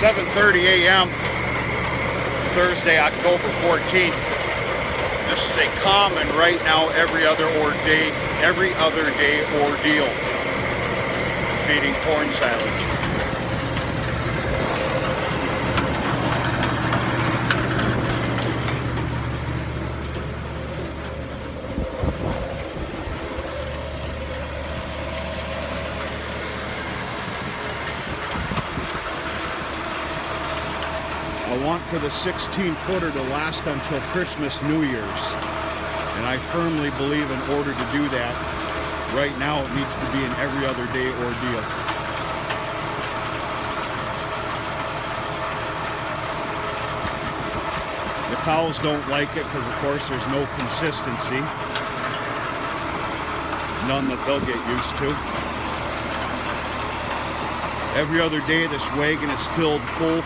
7:30 a.m. Thursday, October 14th. This is a common right now every other day ordeal. Feeding corn silage. I want for the 16-footer to last until Christmas, New Year's. And I firmly believe in order to do that, right now it needs to be an every other day ordeal. The cows don't like it because, of course, there's no consistency. None that they'll get used to. Every other day this wagon is filled full.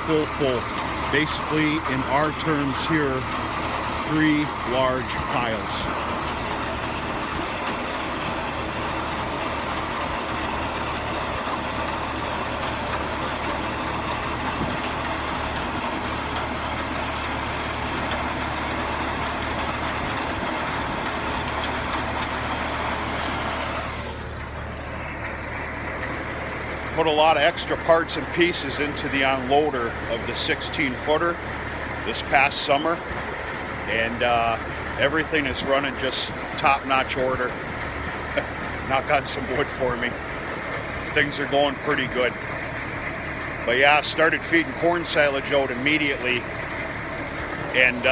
Basically, in our terms here, 3 large piles. Put a lot of extra parts and pieces into the unloader of the 16-footer this past summer, and everything is running just top-notch order. Knock on some wood for me. Things are going pretty good. But yeah, started feeding corn silage out immediately, and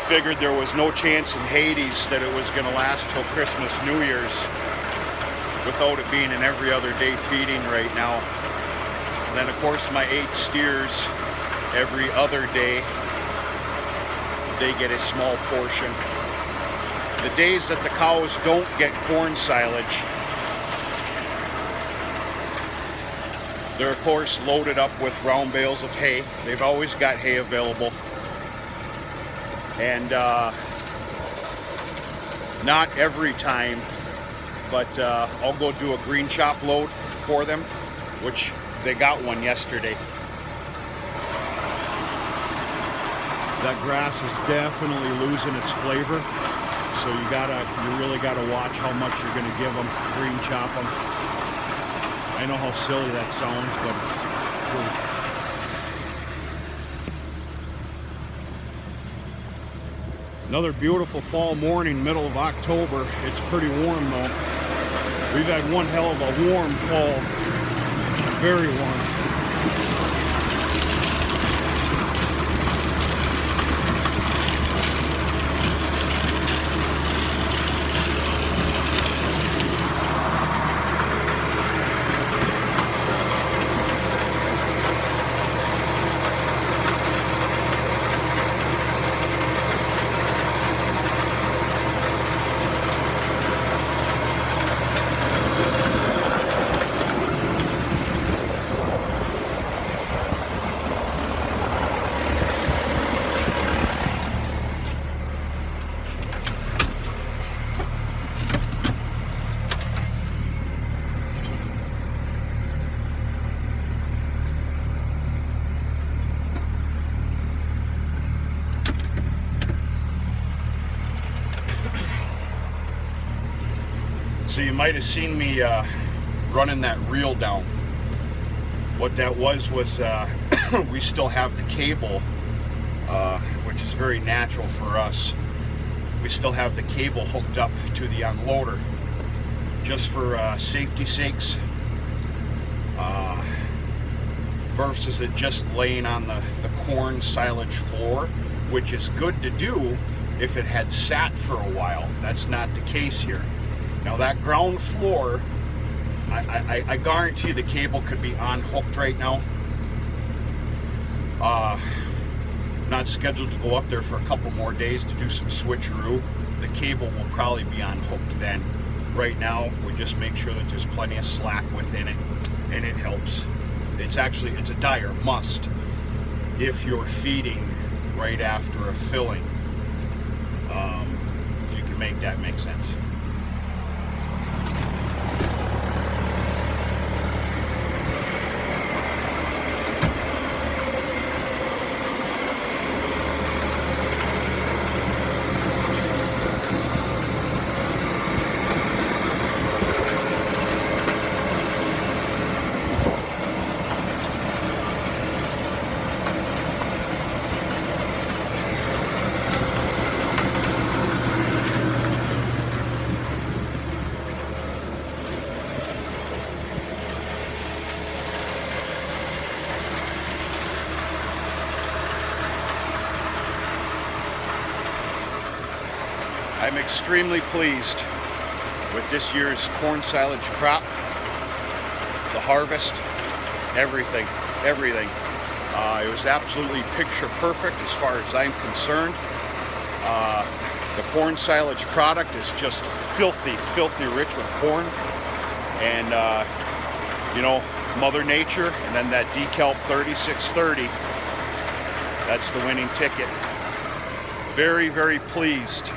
figured there was no chance in Hades that it was going to last till Christmas, New Year's, without it being an every other day feeding right now. And then of course my 8 steers, every other day, they get a small portion. The days that the cows don't get corn silage, they're of course loaded up with round bales of hay. They've always got hay available. And not every time, but I'll go do a green chop load for them, which they got one yesterday. That grass is definitely losing its flavor, so you really gotta watch how much you're gonna give them, green chop them. I know how silly that sounds, but it's true. Another beautiful fall morning, middle of October. It's pretty warm though. We've had one hell of a warm fall, very warm. So you might have seen me running that reel down. What that was we still have the cable, which is very natural for us. We still have the cable hooked up to the unloader, just for safety sakes, versus it just laying on the corn silage floor, which is good to do if it had sat for a while. That's not the case here. Now that ground floor, I guarantee the cable could be unhooked right now. Not scheduled to go up there for a couple more days to do some switcheroo. The cable will probably be unhooked then. Right now, we just make sure that there's plenty of slack within it, and it helps. It's a dire must if you're feeding right after a filling. If you can make that make sense. I'm extremely pleased with this year's corn silage crop, the harvest, everything. It was absolutely picture perfect as far as I'm concerned. The corn silage product is just filthy rich with corn. And, you know, Mother Nature, and then that decal 3630, that's the winning ticket. Very pleased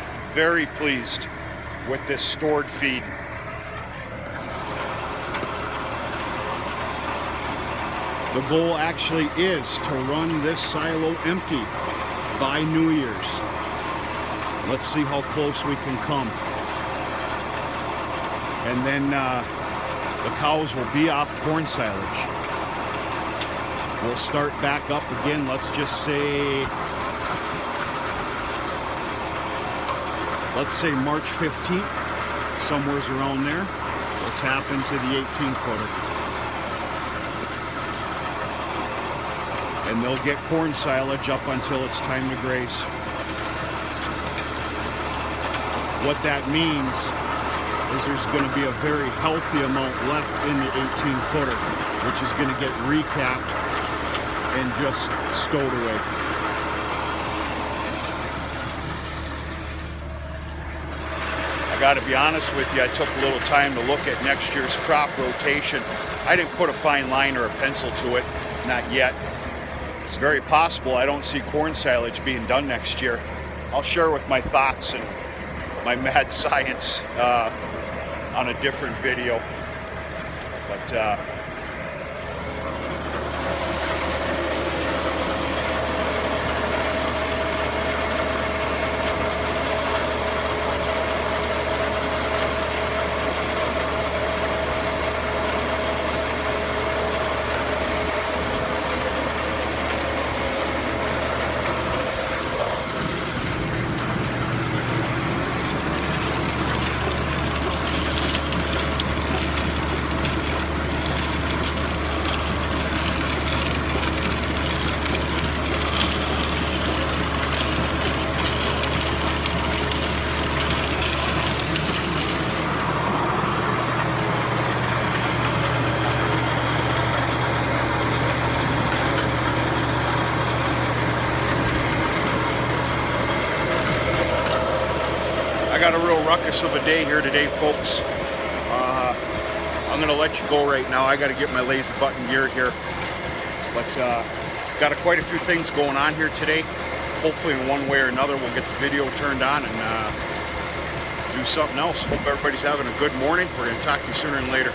with this stored feed. The goal actually is to run this silo empty by New Year's. Let's see how close we can come. And then the cows will be off corn silage. We'll start back up again, let's just say, March 15th, somewhere's around there. We'll tap into the 18-footer. And they'll get corn silage up until it's time to graze. What that means is there's going to be a very healthy amount left in the 18-footer, which is going to get recapped and just stowed away. I got to be honest with you, I took a little time to look at next year's crop rotation. I didn't put a fine line or a pencil to it, not yet. It's very possible I don't see corn silage being done next year. I'll share with my thoughts and my mad science on a different video. But I got a real ruckus of a day here today, folks. I'm gonna let you go right now. I gotta get my lazy button gear here. But got quite a few things going on here today. Hopefully in one way or another we'll get the video turned on and do something else. Hope everybody's having a good morning. We're gonna talk to you sooner than later.